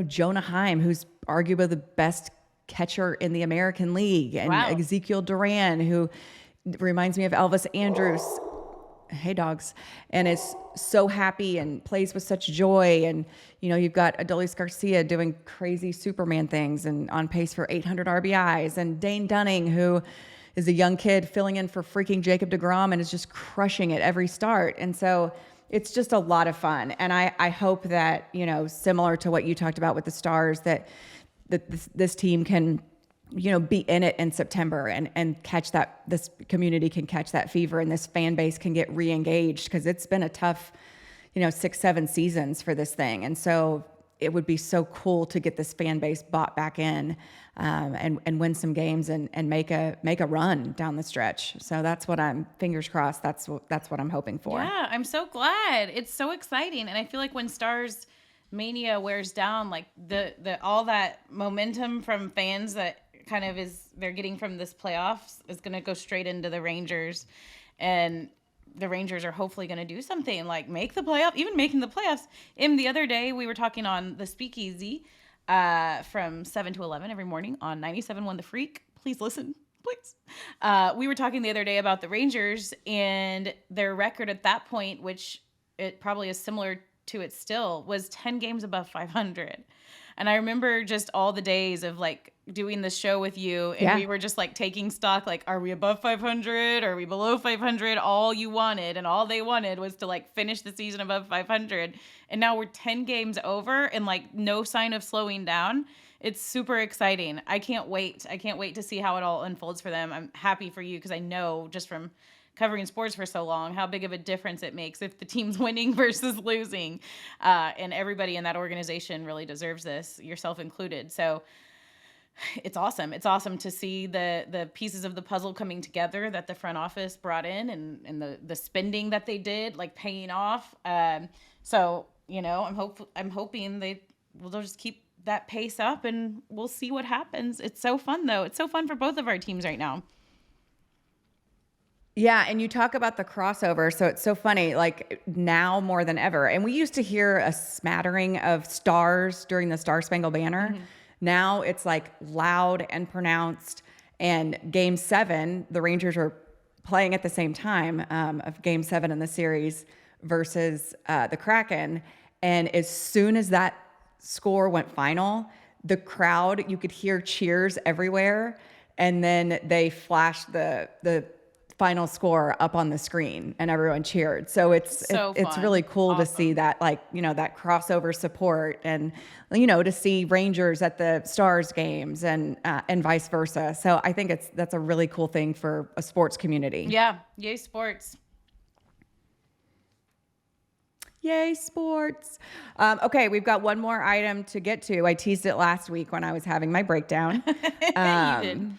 Jonah Heim, who's arguably the best catcher in the American League, and Wow. Ezekiel Duran, who reminds me of Elvis Andrus. Hey, dogs. And is so happy and plays with such joy. And, you've got Adolis Garcia doing crazy Superman things and on pace for 800 RBIs. And Dane Dunning, who is a young kid filling in for freaking Jacob deGrom and is just crushing it every start. And so it's just a lot of fun. And I hope that, similar to what you talked about with the Stars, that this team can be in it in September and catch this community can catch that fever, and this fan base can get re-engaged, because it's been a tough, 6-7 seasons for this thing. And so it would be so cool to get this fan base bought back in, and win some games and make a run down the stretch. So that's what fingers crossed. That's what I'm hoping for. Yeah, I'm so glad. It's so exciting. And I feel like when Stars Mania wears down, like the all that momentum from fans that kind of they're getting from this playoffs is going to go straight into the Rangers, and the Rangers are hopefully going to do something like make the playoff, even making the playoffs. The other day we were talking on the Speakeasy from 7 to 11 every morning on 97.1 The Freak. Please listen, please. We were talking the other day about the Rangers and their record at that point, which it probably is similar to it still, was 10 games above 500. And I remember just all the days of like doing the show with you, and we were just like taking stock, like, are we above 500? Are we below 500? All you wanted and all they wanted was to like finish the season above 500. And now we're 10 games over and like no sign of slowing down. It's super exciting. I can't wait. I can't wait to see how it all unfolds for them. I'm happy for you because I know just from covering sports for so long how big of a difference it makes if the team's winning versus losing. And everybody in that organization really deserves this, yourself included. So it's awesome. It's awesome to see the pieces of the puzzle coming together that the front office brought in, and the spending that they did, like paying off. So, I'm hoping they'll just keep that pace up, and we'll see what happens. It's so fun though. It's so fun for both of our teams right now. Yeah, and you talk about the crossover, so it's so funny, like now more than ever. And we used to hear a smattering of stars during the Star Spangled Banner. Mm-hmm. Now it's like loud and pronounced. And Game 7, the Rangers are playing at the same time of Game 7 in the series versus the Kraken. And as soon as that score went final, the crowd, you could hear cheers everywhere. And then they flashed the final score up on the screen and everyone cheered. So it's really cool. Awesome. To see that, like, that crossover support, and, to see Rangers at the Stars games and vice versa. So I think that's a really cool thing for a sports community. Yeah. Yay sports. Yay sports. Okay. We've got one more item to get to. I teased it last week when I was having my breakdown. You did.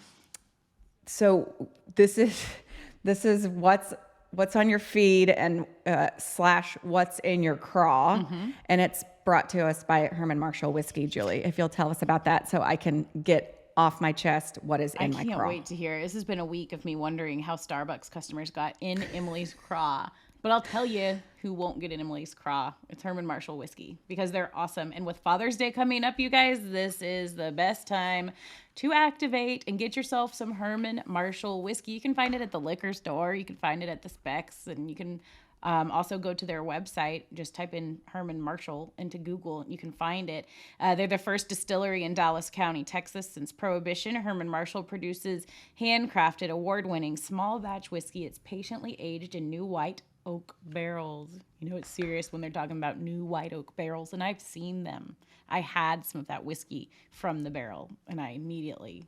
So this is what's on your feed and / what's in your craw. Mm-hmm. And it's brought to us by Herman Marshall Whiskey. Julie, if you'll tell us about that so I can get off my chest what is in my craw. I can't wait to hear. This has been a week of me wondering how Starbucks customers got in Emily's craw. But I'll tell you who won't get in Emily's craw. It's Herman Marshall Whiskey, because they're awesome. And with Father's Day coming up, you guys, this is the best time to activate and get yourself some Herman Marshall Whiskey. You can find it at the liquor store. You can find it at the Specs. And you can also go to their website. Just type in Herman Marshall into Google and you can find it. They're the first distillery in Dallas County, Texas since Prohibition. Herman Marshall produces handcrafted, award-winning small batch whiskey. It's patiently aged in new white oak barrels. It's serious when they're talking about new white oak barrels, and I've seen them. I had some of that whiskey from the barrel, and I immediately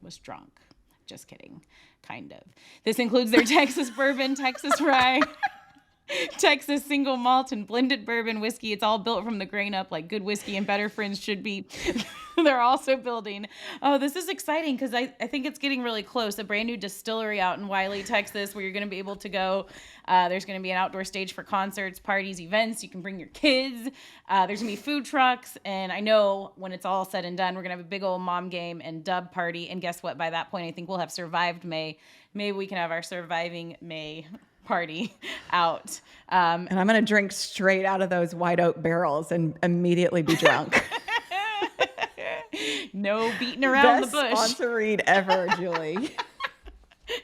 was drunk. Just kidding, kind of. This includes their Texas bourbon, Texas rye. Texas single malt and blended bourbon whiskey. It's all built from the grain up like good whiskey and better friends should be. They're also building. Oh, this is exciting because I think it's getting really close. A brand new distillery out in Wiley, Texas, where you're going to be able to go. There's going to be an outdoor stage for concerts, parties, events. You can bring your kids. There's going to be food trucks. And I know when it's all said and done, we're going to have a big old mom game and dub party. And guess what? By that point, I think we'll have survived May. Maybe we can have our surviving May party out. And I'm going to drink straight out of those white oak barrels and immediately be drunk. No beating around the bush. Best sponsor read ever, Julie.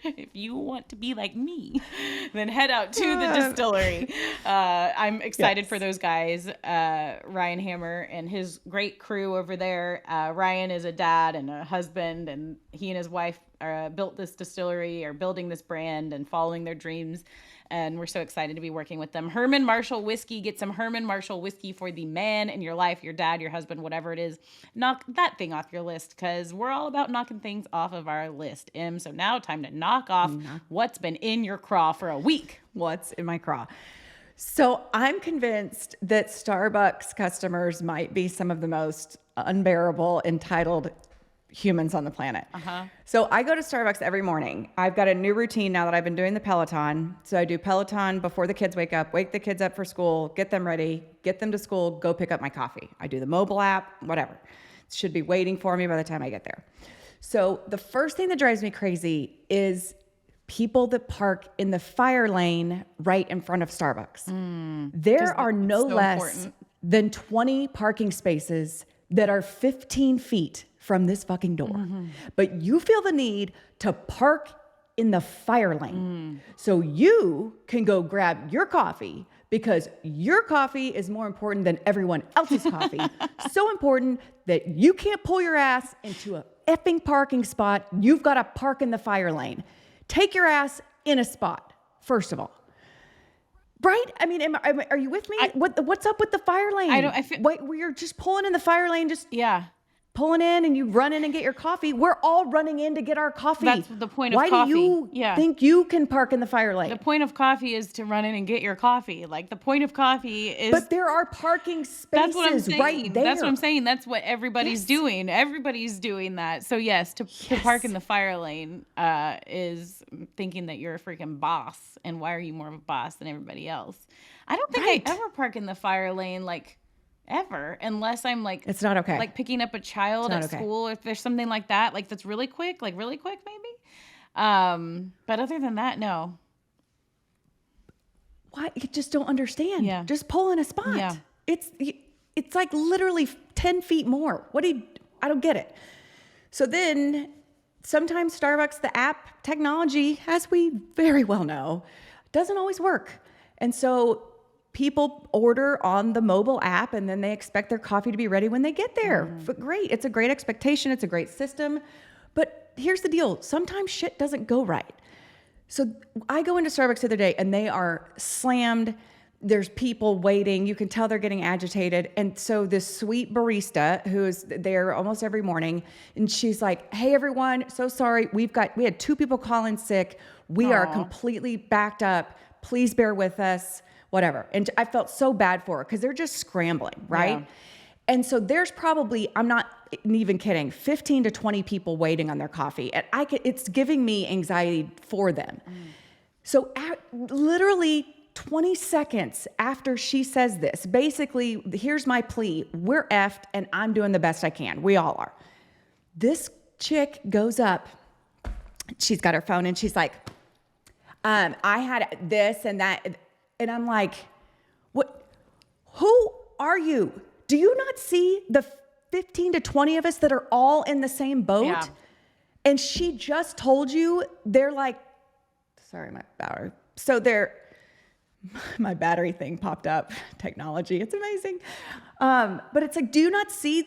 If you want to be like me, then head out to the distillery. I'm excited for those guys. Ryan Hammer and his great crew over there. Ryan is a dad and a husband, and he and his wife built this distillery, are building this brand and following their dreams. And we're so excited to be working with them. Herman Marshall Whiskey. Get some Herman Marshall Whiskey for the man in your life, your dad, your husband, whatever it is. Knock that thing off your list because we're all about knocking things off of our list, Em. So now time to knock off what's been in your craw for a week. What's in my craw? So I'm convinced that Starbucks customers might be some of the most unbearable, entitled humans on the planet. So I go to Starbucks every morning. I've got a new routine now that I've been doing the Peloton. So I do Peloton before the kids wake up, wake the kids up for school, get them ready, get them to school, go pick up my coffee. I do the mobile app, whatever. It should be waiting for me by the time I get there. So the first thing that drives me crazy is people that park in the fire lane right in front of Starbucks. There are no less than 20 parking spaces that are 15 feet from this fucking door. But you feel the need to park in the fire lane. So you can go grab your coffee because your coffee is more important than everyone else's coffee. So important that you can't pull your ass into a effing parking spot. You've got to park in the fire lane. Take your ass in a spot, first of all. Right? I mean, are you with me? What's up with the fire lane? I feel... Wait, you're just pulling in the fire lane, pulling in and you run in and get your coffee. We're all running in to get our coffee. That's the point of coffee. Why do you think you can park in the fire lane? The point of coffee is to run in and get your coffee. Like the point of coffee is... But there are parking spaces right there. That's what I'm saying. That's what everybody's doing. Everybody's doing that. So yes, to park in the fire lane is thinking that you're a freaking boss. And why are you more of a boss than everybody else? I don't think I ever park in the fire lane ever, unless I'm it's not okay. Like picking up a child at school, if there's something like that, that's really quick maybe. But other than that, no. Why? You just don't understand. Yeah. Just pull in a spot. Yeah. It's like literally 10 feet more. I don't get it. So then sometimes Starbucks, the app technology, as we very well know, doesn't always work. And so people order on the mobile app and then they expect their coffee to be ready when they get there. But great. It's a great expectation. It's a great system. But here's the deal. Sometimes shit doesn't go right. So I go into Starbucks the other day and they are slammed. There's people waiting. You can tell they're getting agitated. And so this sweet barista who is there almost every morning, and she's like, "Hey everyone, so sorry. We had 2 people call in sick. We are completely backed up. Please bear with us." Whatever. And I felt so bad for her because they're just scrambling, right? Yeah. And so there's probably, I'm not even kidding, 15 to 20 people waiting on their coffee. And it's giving me anxiety for them. So literally 20 seconds after she says this, basically, here's my plea. We're effed and I'm doing the best I can. We all are. This chick goes up. She's got her phone and she's like, I had this and that. And I'm like, what? Who are you? Do you not see the 15 to 20 of us that are all in the same boat? Yeah. And she just told you, they're like, sorry, my battery. So my battery thing popped up. Technology, it's amazing. But it's like, do you not see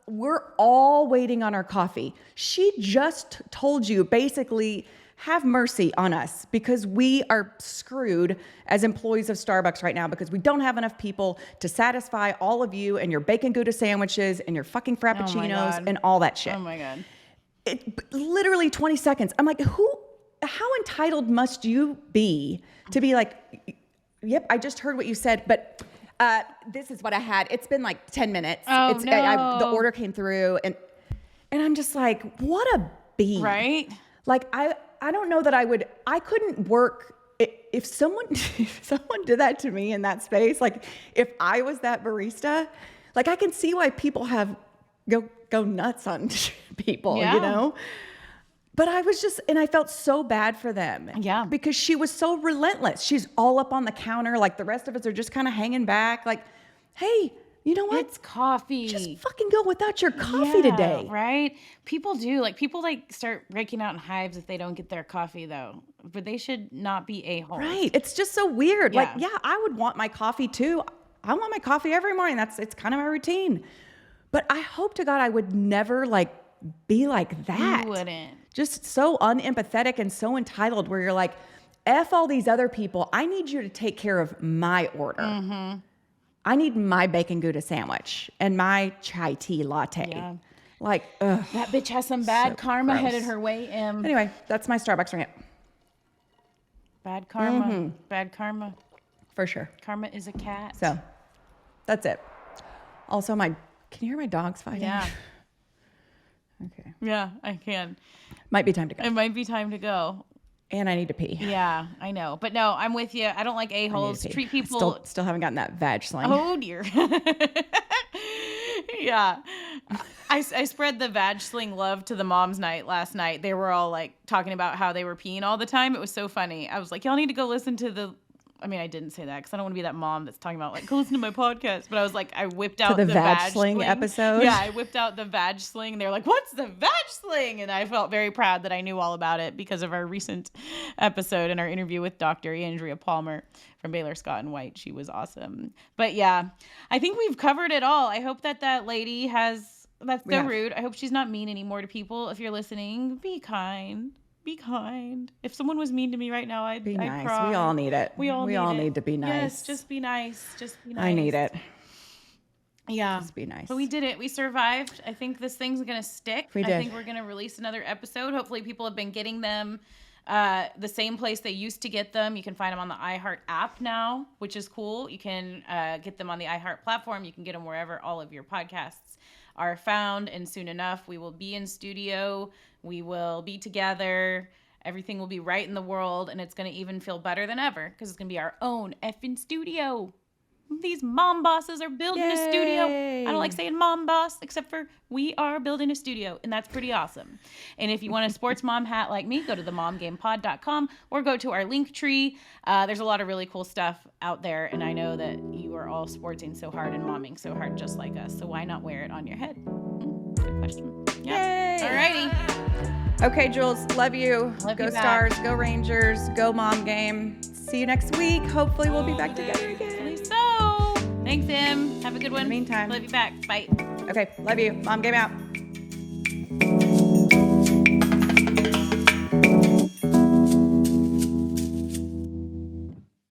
we're all waiting on our coffee. She just told you basically, have mercy on us because we are screwed as employees of Starbucks right now because we don't have enough people to satisfy all of you and your bacon Gouda sandwiches and your fucking frappuccinos and all that shit. Oh my God. Literally 20 seconds. I'm like, how entitled must you be to be like, Yep, I just heard what you said, but this is what I had. It's been like 10 minutes. Oh, The order came through, and I'm just like, what a bee. Right? Like, I don't know that I couldn't work if someone did that to me in that space. Like, if I was that barista, like, I can see why people go nuts on people, you know? But I felt so bad for them. Yeah. Because she was so relentless. She's all up on the counter. Like, the rest of us are just kind of hanging back. Like, hey, you know what? It's coffee. Just fucking go without your coffee today. Right? People do. Like, people start breaking out in hives if they don't get their coffee, though. But they should not be a-holes. Right. It's just so weird. Yeah. Like, yeah, I would want my coffee too. I want my coffee every morning. It's kind of my routine. But I hope to God I would never be like that. You wouldn't. Just so unempathetic and so entitled where you're like, F all these other people. I need you to take care of my order. Mm-hmm. I need my bacon Gouda sandwich and my chai tea latte. Yeah. Like, ugh. That bitch has some bad karma gross. headed her way. Anyway, that's my Starbucks rant. Bad karma. Bad karma. For sure. Karma is a cat. So, that's it. Also, can you hear my dogs fighting? Yeah. Okay. Yeah, I can. Might be time to go. It might be time to go. And I need to pee. Yeah, I know. But no, I'm with you. I don't like a-holes. Treat people. Still haven't gotten that vag sling. Oh, dear. Yeah. I spread the vag sling love to the mom's night last night. They were all talking about how they were peeing all the time. It was so funny. I was like, y'all need to go listen to I didn't say that because I don't want to be that mom that's talking about go listen to my podcast. But I was like, I whipped out the the vag sling episode. Yeah, I whipped out the vag sling. And they're like, what's the vag sling? And I felt very proud that I knew all about it because of our recent episode and our interview with Dr. Andrea Palmer from Baylor Scott and White. She was awesome. But yeah, I think we've covered it all. I hope that lady that's so rude. I hope she's not mean anymore to people. If you're listening, be kind. Be kind. If someone was mean to me right now, I'd nice. cry. We all need it. We all need to be nice. Yes, just be nice. Just be nice. I need it. Yeah. Just be nice. But we did it. We survived. I think this thing's going to stick. We did. I think we're going to release another episode. Hopefully people have been getting them the same place they used to get them. You can find them on the iHeart app now, which is cool. You can get them on the iHeart platform. You can get them wherever all of your podcasts are found. And soon enough, we will be in studio. We will be together. Everything will be right in the world. And it's going to even feel better than ever because it's going to be our own effing studio. These mom bosses are building a studio. I don't like saying mom boss, except for we are building a studio, and that's pretty awesome. And if you want a sports mom hat like me, go to themomgamepod.com or go to our link tree. There's a lot of really cool stuff out there, and I know that you are all sporting so hard and momming so hard just like us, so why not wear it on your head? Good question. Yeah. Alrighty. Okay, Jules, love you. Love go you back. Stars, go Rangers, go Mom Game. See you next week. Hopefully we'll be back together again. So, thanks, Em. Have a good one. In the meantime. Love you back. Bye. Okay, love you. Mom Game out.